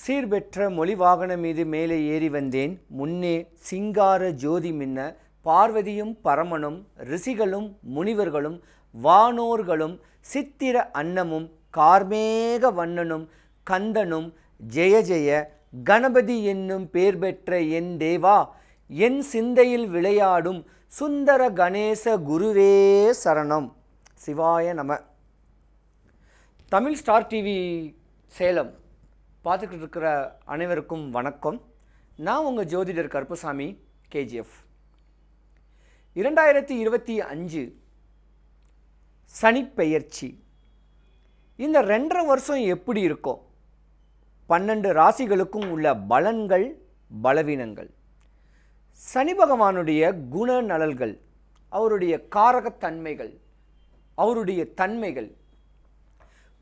சீர்பெற்ற மொழிவாகனம் மீது மேலே ஏறி வந்தேன். முன்னே சிங்கார ஜோதி மின்ன பார்வதியும் பரமனும் ரிஷிகளும் முனிவர்களும் வானோர்களும் சித்திர அன்னமும் கார்மேக வண்ணனும் கந்தனும் ஜெய ஜெய கணபதி என்னும் பேர் பெற்ற என் தேவா, என் சிந்தையில் விளையாடும் சுந்தர கணேச குருவே சரணம். சிவாய நம. தமிழ் ஸ்டார் டிவி சேலம் பார்த்துக்கிட்டு இருக்கிற அனைவருக்கும் வணக்கம். நான் உங்கள் ஜோதிடர் கருப்பசாமி கேஜிஎஃப். 2025 சனிப்பெயர்ச்சி. இந்த 2.5 வருஷம் எப்படி இருக்கும்? 12 ராசிகளுக்கும் உள்ள பலன்கள், பலவீனங்கள், சனி பகவானுடைய குணநலல்கள், அவருடைய காரகத்தன்மைகள், அவருடைய தன்மைகள்.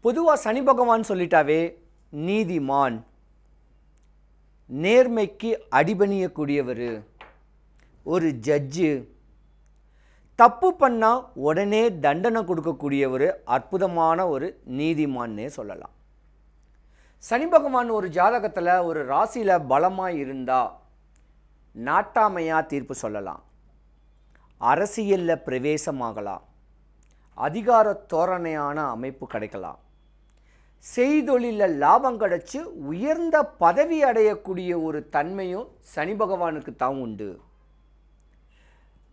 பொதுவாக சனி பகவான் சொல்லிட்டாவே நீதிமான், நேர்மைக்கு அடிபணியக்கூடியவர், ஒரு ஜட்ஜு, தப்பு பண்ணால் உடனே தண்டனை கொடுக்கக்கூடிய ஒரு அற்புதமான ஒரு நீதிமான்னே சொல்லலாம். சனி பகவான் ஒரு ஜாதகத்தில் ஒரு ராசியில் பலமாக இருந்தால் நாட்டாமையாக தீர்ப்பு சொல்லலாம், அரசியலில் பிரவேசமாகலாம், அதிகார தோரணையான அமைப்பு கிடைக்கலாம், செய்தொழிலில் லாபம் கிடைச்சி உயர்ந்த பதவி அடையக்கூடிய ஒரு தன்மையும் சனி பகவானுக்கு தான் உண்டு.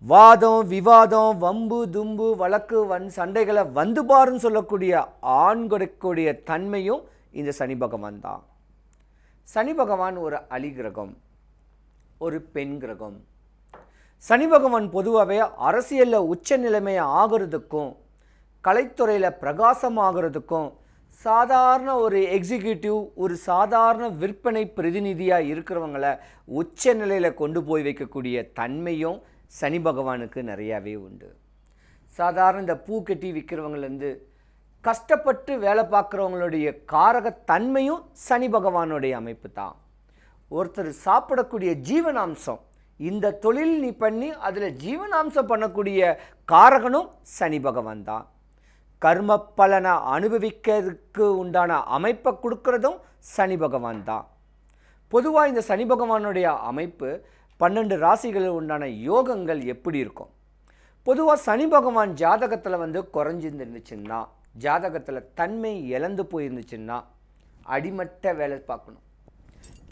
வாதம், விவாதம், வம்பு, தும்பு, வழக்கு, சண்டைகளை வந்து பாருன்னு சொல்லக்கூடிய ஆண்களுடைய தன்மையும் இந்த சனி பகவான் தான். சனி பகவான் ஒரு அலி கிரகம், ஒரு பெண் கிரகம். சனி பகவான் பொதுவாகவே அரசியலில் உச்ச நிலைமையை ஆகிறதுக்கும் கலைத்துறையில் பிரகாசமாகிறதுக்கும் சாதாரண ஒரு எக்ஸிக்யூட்டிவ், ஒரு சாதாரண விற்பனை பிரதிநிதியாக இருக்கிறவங்களை உச்ச நிலையில் கொண்டு போய் வைக்கக்கூடிய தன்மையும் சனி பகவானுக்கு நிறையாவே உண்டு. சாதாரண இந்த பூ கட்டி விற்கிறவங்கலேருந்து கஷ்டப்பட்டு வேலை பார்க்குறவங்களுடைய காரகத்தன்மையும் சனி பகவானுடைய அமைப்பு தான். ஒருத்தர் சாப்பிடக்கூடிய ஜீவனாம்சம், இந்த தொழில் நீ பண்ணி அதில் ஜீவனாம்சம் பண்ணக்கூடிய காரகனும் சனி பகவான் தான். கர்ம பலனை அனுபவிக்கிறதுக்கு உண்டான அமைப்பை கொடுக்கறதும் சனி பகவான் தான். பொதுவாக இந்த சனி பகவானுடைய அமைப்பு 12 ராசிகளில் உண்டான யோகங்கள் எப்படி இருக்கும்? பொதுவாக சனி பகவான் ஜாதகத்தில் குறைஞ்சிருந்துச்சுன்னா, ஜாதகத்தில் தன்மை இழந்து போயிருந்துச்சுன்னா அடிமட்ட வேலை பார்க்கணும்,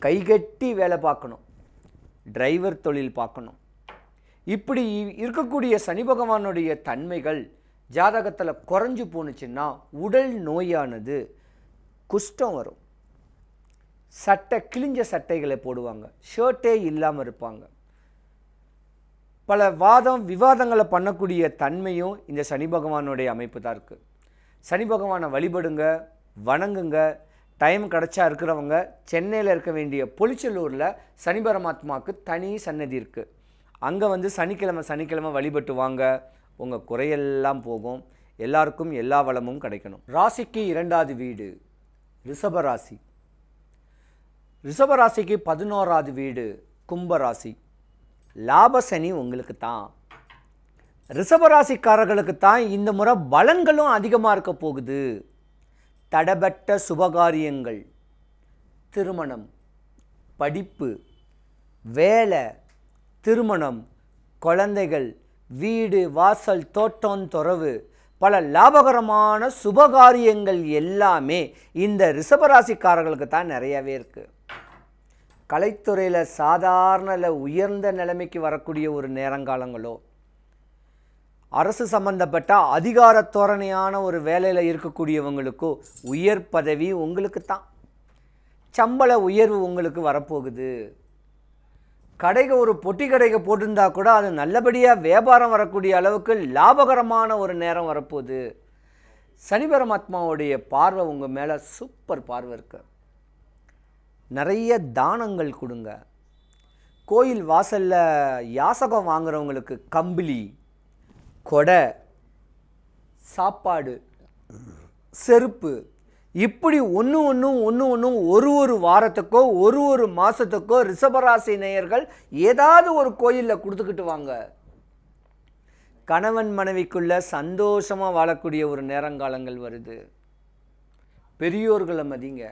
கைகட்டி வேலை பார்க்கணும், டிரைவர் தொழில் பார்க்கணும். இப்படி இருக்கக்கூடிய சனி பகவானுடைய தன்மைகள் ஜாதகத்தில் குறைஞ்சு போணுச்சுன்னா உடல் நோயானது, குஷ்டம் வரும், சட்டை கிழிஞ்ச சட்டைகளை போடுவாங்க, ஷர்ட்டே இல்லாமல் இருப்பாங்க. பல வாதம் விவாதங்களை பண்ணக்கூடிய தன்மையும் இந்த சனி பகவானுடைய அமைப்பு தான் இருக்குது. சனி பகவானை வழிபடுங்க, வணங்குங்க. டைம் கிடச்சா இருக்கிறவங்க சென்னையில் இருக்க வேண்டிய பொலிச்சலூரில் சனி பரமாத்மாவுக்கு தனி சன்னதி இருக்குது. அங்கே சனிக்கிழமை வழிபட்டு வாங்க. உங்கள் குறையெல்லாம் போகும். எல்லாருக்கும் எல்லா வளமும் கிடைக்கணும். ராசிக்கு 2வது வீடு ரிஷபராசி. ரிஷபராசிக்கு 11வது வீடு கும்பராசி. லாபசனி உங்களுக்கு தான். ரிஷபராசிக்காரர்களுக்கு தான் இந்த முறை பலன்களும் அதிகமாக இருக்க போகுது. தடபட்ட சுபகாரியங்கள், திருமணம், படிப்பு, வேலை, திருமணம், குழந்தைகள், வீடு, வாசல், தோட்டம், துறவு, பல லாபகரமான சுபகாரியங்கள் எல்லாமே இந்த ரிஷபராசிக்காரர்களுக்கு தான் நிறையவே இருக்குது. கலைத்துறையில் சாதாரண உயர்ந்த நிலைமைக்கு வரக்கூடிய ஒரு நேரங்காலங்களோ, அரசு சம்பந்தப்பட்ட அதிகார தோரணையான ஒரு வேலையில் இருக்கக்கூடியவங்களுக்கோ உயர் பதவி உங்களுக்கு தான். சம்பள உயர்வு உங்களுக்கு வரப்போகுது. கடைகள், ஒரு பொட்டி கடைகள் போட்டிருந்தா கூட அது நல்லபடியாக வியாபாரம் வரக்கூடிய அளவுக்கு லாபகரமான ஒரு நேரம் வரப்போகுது. சனி பரமாத்மாவுடைய பார்வை உங்கள் மேலே சூப்பர் பார்வை இருக்கு. நிறைய தானங்கள் கொடுங்க. கோயில் வாசலில் யாசகம் வாங்குறவங்களுக்கு கம்பிளி, கொடை, சாப்பாடு, செருப்பு, இப்படி ஒன்று ஒரு வாரத்துக்கோ ஒரு மாதத்துக்கோ ரிஷபராசி நேயர்கள் ஏதாவது ஒரு கோயிலில் கொடுத்துக்கிட்டு வாங்க. கணவன் மனைவிக்குள்ள சந்தோஷமாக வாழக்கூடிய ஒரு நேரங்காலங்கள் வருது. பெரியோர்களை மதிங்க.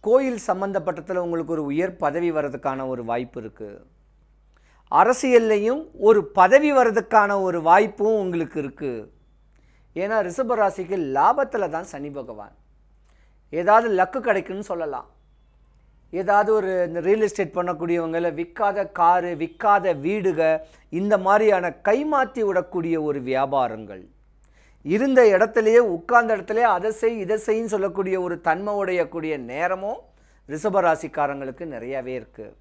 கோயில் சம்பந்தப்பட்டதில் உங்களுக்கு ஒரு உயர் பதவி வர்றதுக்கான ஒரு வாய்ப்பு இருக்குது. அரசியல்லையும் ஒரு பதவி வர்றதுக்கான ஒரு வாய்ப்பும் உங்களுக்கு இருக்குது. ஏன்னா ரிஷபராசிக்கு லாபத்தில் தான் சனி பகவான். ஏதாவது லக்கு கிடைக்குன்னு சொல்லலாம். ஏதாவது ஒரு இந்த ரியல் எஸ்டேட் பண்ணக்கூடியவங்கள விற்காத காரு, விற்காத வீடுக, இந்த மாதிரியான கைமாற்றி விடக்கூடிய ஒரு வியாபாரங்கள், இருந்த இடத்துலையே உட்கார்ந்த இடத்துலையே அதை செய் இதை செய்ன்னு சொல்லக்கூடிய ஒரு தன்மை உடையக்கூடிய நேரமும் ரிஷபராசிக்காரங்களுக்கு நிறையாவே இருக்குது.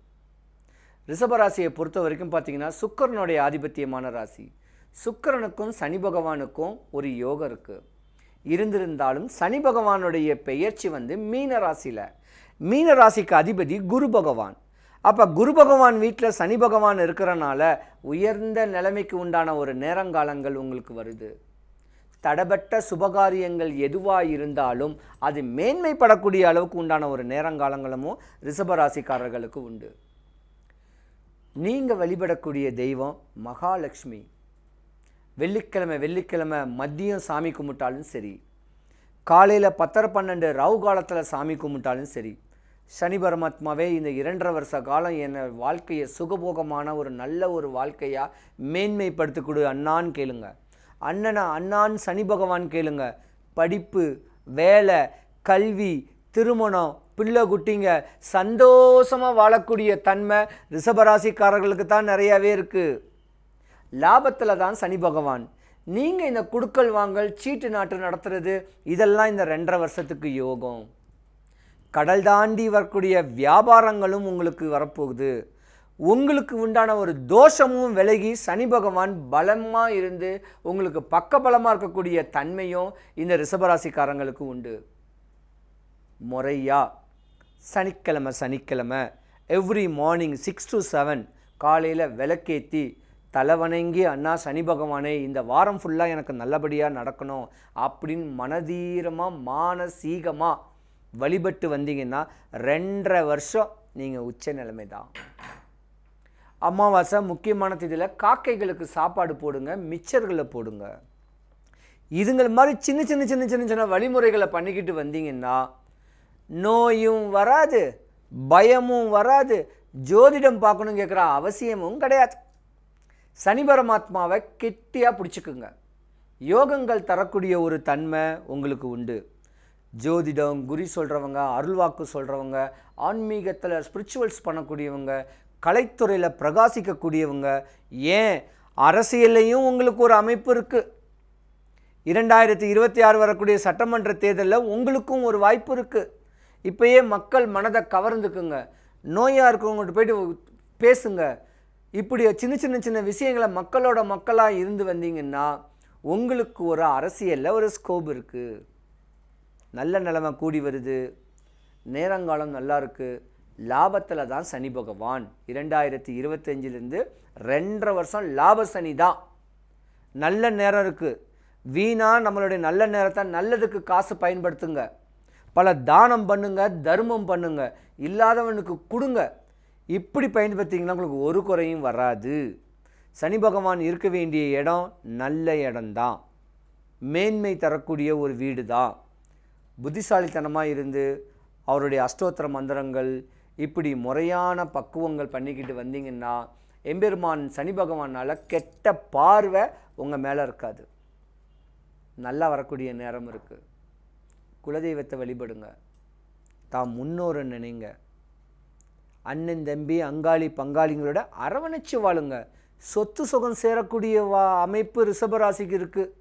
ரிஷபராசியை பொறுத்த வரைக்கும் பார்த்தீங்கன்னா சுக்கிரனுடைய ஆதிபத்தியமான ராசி. சுக்கிரனுக்கும் சனி பகவானுக்கும் ஒரு யோகம் இருக்குது. இருந்திருந்தாலும் சனி பகவானுடைய பெயர்ச்சி மீன ராசியில், மீன ராசிக்கு அதிபதி குரு பகவான். அப்போ குரு பகவான் வீட்டில் சனி பகவான் இருக்கிறனால உயர்ந்த நிலைமைக்கு உண்டான ஒரு நேரங்காலங்கள் உங்களுக்கு வருது. தடபட்ட சுபகாரியங்கள் எதுவாக இருந்தாலும் அது மேன்மைப்படக்கூடிய அளவுக்கு உண்டான ஒரு நேரங்காலங்களும் ரிஷபராசிக்காரர்களுக்கு உண்டு. நீங்கள் வழிபடக்கூடிய தெய்வம் மகாலட்சுமி. வெள்ளிக்கிழமை மதியம் சாமி கும்பிட்டாலும் சரி, காலையில் 10:12 ராவு காலத்தில் சாமி கும்பிட்டாலும் சரி, சனி பரமாத்மாவே இந்த 2.5 வருஷ காலம் என்னை வாழ்க்கையை சுகபோகமான ஒரு நல்ல ஒரு வாழ்க்கையாக மேன்மைப்படுத்தி கொடு அண்ணான்னு கேளுங்க. அண்ணான்னு சனி பகவான் கேளுங்க. படிப்பு, வேலை, கல்வி, திருமணம், பிள்ளை குட்டிங்க, சந்தோஷமாக வாழக்கூடிய தன்மை ரிஷபராசிக்காரர்களுக்கு தான் நிறையாவே இருக்குது. லாபத்தில் தான் சனி பகவான். நீங்கள் இந்த குடுக்கல் வாங்கல், சீட்டு நாட்டு நடத்துறது, இதெல்லாம் இந்த 2.5 வருஷத்துக்கு யோகம். கடல் தாண்டி வரக்கூடிய வியாபாரங்களும் உங்களுக்கு வரப்போகுது. உங்களுக்கு உண்டான ஒரு தோஷமும் விலகி சனி பகவான் பலமாக இருந்து உங்களுக்கு பக்கபலமாக இருக்கக்கூடிய தன்மையும் இந்த ரிஷபராசிக்காரங்களுக்கு உண்டு. முறையாக சனிக்கிழமை எவ்ரி மார்னிங் 6 to 7 காலையில் விளக்கேற்றி தலைவணங்கி, அண்ணா சனி பகவானே இந்த வாரம் ஃபுல்லாக எனக்கு நல்லபடியாக நடக்கணும் அப்படின்னு மனதீரமாக மானசீகமாக வழிபட்டு வந்தீங்கன்னா 2.5 வருஷம் நீங்கள் உச்ச நிலைமை தான். அமாவாசை முக்கியமான தேதியில் காக்கைகளுக்கு சாப்பாடு போடுங்க, மிச்சர்களை போடுங்க. இதுங்கள் மாதிரி சின்ன வழிமுறைகளை பண்ணிக்கிட்டு வந்தீங்கன்னா நோயும் வராது, பயமும் வராது, ஜோதிடம் பார்க்கணும் கேட்குற அவசியமும் கிடையாது. சனி பரமாத்மாவை கெட்டியாக பிடிச்சிக்குங்க. யோகங்கள் தரக்கூடிய ஒரு தன்மை உங்களுக்கு உண்டு. ஜோதிடம், குறி சொல்கிறவங்க, அருள்வாக்கு சொல்கிறவங்க, ஆன்மீகத்தில் ஸ்பிரிச்சுவல்ஸ் பண்ணக்கூடியவங்க, கலைத்துறையில் பிரகாசிக்கக்கூடியவங்க, ஏன் அரசியல்லையும் உங்களுக்கு ஒரு அமைப்பு இருக்குது. 2026 வரக்கூடிய சட்டமன்ற தேர்தலில் உங்களுக்கும் ஒரு வாய்ப்பு இருக்குது. இப்போயே மக்கள் மனதை கவர்ந்துக்குங்க. நோயாக இருக்கவங்கள்ட்ட போய்ட்டு பேசுங்க. இப்படி சின்ன விஷயங்களை மக்களோட மக்களாக இருந்து வந்தீங்கன்னா உங்களுக்கு ஒரு அரசியலில் ஒரு ஸ்கோப் இருக்குது. நல்ல நிலைமை கூடி வருது, நேரங்காலம் நல்லா இருக்குது. லாபத்தில் தான் சனி பகவான். 2025 2.5 வருஷம் லாப சனி தான். நல்ல நேரம் இருக்குது. வீணாக நம்மளுடைய நல்ல நேரத்தை நல்லதுக்கு காசு பயன்படுத்துங்க. பல தானம் பண்ணுங்க, தர்மம் பண்ணுங்க, இல்லாதவனுக்கு கொடுங்க. இப்படி பயன்படுத்திங்கன்னா உங்களுக்கு ஒரு குறையும் வராது. சனி பகவான் இருக்க வேண்டிய இடம் நல்ல இடம்தான், மேன்மை தரக்கூடிய ஒரு வீடு தான். புத்திசாலித்தனமாக இருந்து அவருடைய அஷ்டோத்திர மந்திரங்கள் இப்படி முறையான பக்குவங்கள் பண்ணிக்கிட்டு வந்தீங்கன்னா எம்பெருமான் சனி பகவானால் கெட்ட பார்வை உங்கள் மேலே இருக்காது. நல்லா வரக்கூடிய நேரம் இருக்குது. குலதெய்வத்தை வழிபடுங்க. தாம் முன்னோரை நினைங்க. அண்ணன் தம்பி அங்காளி பங்காளிங்களோட அரவணைச்சு வாழுங்க. சொத்து சுகம் சேரக்கூடிய அமைப்பு ரிஷபராசிக்கு இருக்குது.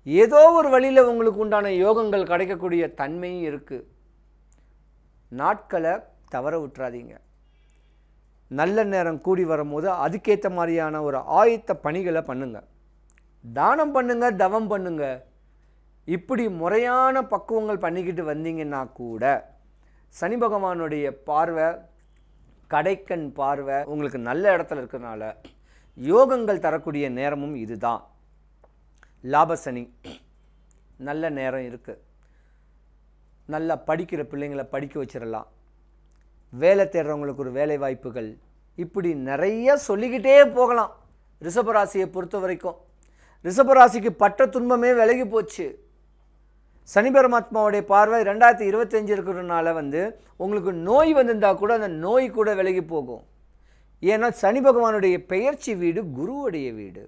ஏதோ ஒரு வழியில் உங்களுக்கு உண்டான யோகங்கள் கிடைக்கக்கூடிய தன்மையும் இருக்குது. நாட்களை தவற விட்டுறாதீங்க. நல்ல நேரம் கூடி வரும்போது அதுக்கேற்ற மாதிரியான ஒரு ஆயத்த பணிகளை பண்ணுங்க. தானம் பண்ணுங்க, தவம் பண்ணுங்க. இப்படி முறையான பக்குவங்கள் பண்ணிக்கிட்டு வந்தீங்கன்னா கூட சனி பகவானுடைய பார்வை, கடைக்கண் பார்வை உங்களுக்கு நல்ல இடத்துல இருக்கிறதுனால யோகங்கள் தரக்கூடிய நேரமும் இதுதான். லாபசனி நல்ல நேரம் இருக்குது. நல்லா படிக்கிற பிள்ளைங்களை படிக்க வச்சிடலாம். வேலை தேடுறவங்களுக்கு ஒரு வேலை வாய்ப்புகள், இப்படி நிறைய சொல்லிக்கிட்டே போகலாம். ரிஷபராசியை பொறுத்த வரைக்கும் ரிஷபராசிக்கு பட்ட துன்பமே விலகி போச்சு. சனி பரமாத்மாவுடைய பார்வை 2025 இருக்கிறதுனால உங்களுக்கு நோய் வந்திருந்தால் கூட அந்த நோய் கூட விலகி போகும். ஏன்னா சனி பகவானுடைய பெயர்ச்சி வீடு குருவுடைய வீடு.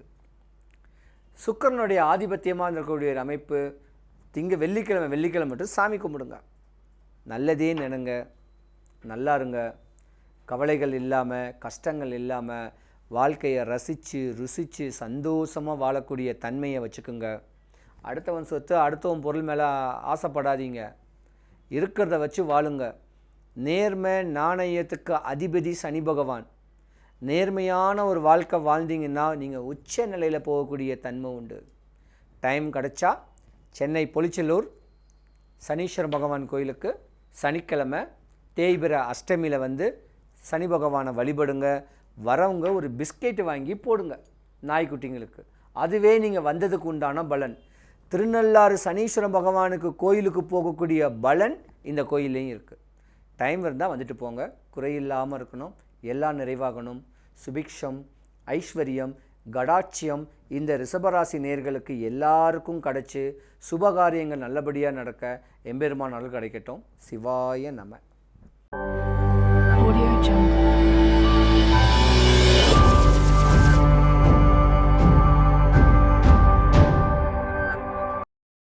சுக்கிரனுடைய ஆதிபத்தியமாக இருக்கக்கூடிய ஒரு அமைப்பு. வெள்ளிக்கிழமை மட்டும் சாமி கும்பிடுங்க, நல்லதே நினைங்க, நல்லா இருங்க, கவலைகள் இல்லாமல் கஷ்டங்கள் இல்லாமல் வாழ்க்கையை ருசித்து சந்தோஷமாக வாழக்கூடிய தன்மையை வச்சுக்குங்க. அடுத்தவன் சொத்து அடுத்தவன் பொருள் மேலே ஆசைப்படாதீங்க, இருக்கிறத வச்சு வாழுங்க. நேர்மை நாணயத்துக்கு அதிபதி சனி பகவான். நேர்மையான ஒரு வாழ்க்கை வாழ்ந்தீங்கன்னா நீங்கள் உச்ச நிலையில் போகக்கூடிய தன்மை உண்டு. டைம் கிடச்சா சென்னை பொலிச்சலூர் சனீஸ்வர பகவான் கோயிலுக்கு சனிக்கிழமை தேய்பிர அஷ்டமியில் சனி பகவானை வழிபடுங்க. வரவங்க ஒரு பிஸ்கெட்டு வாங்கி போடுங்க நாய்க்குட்டிங்களுக்கு. அதுவே நீங்கள் வந்ததுக்கு உண்டான பலன். திருநள்ளாறு சனீஸ்வர பகவானுக்கு கோயிலுக்கு போகக்கூடிய பலன் இந்த கோயிலையும் இருக்குது. டைம் இருந்தால் வந்துட்டு போங்க. குறையில்லாமல் இருக்கணும், எல்லாம் நிறைவாகணும். சுபிக்ஷம், ஐஸ்வர்யம், கடாட்சியம் இந்த ரிஷபராசி நேர்களுக்கு எல்லாருக்கும் கிடைச்சி சுபகாரியங்கள் நல்லபடியாக நடக்க எம்பெருமான் அருள் கிடைக்கட்டும். சிவாய நம. Audio Jungle.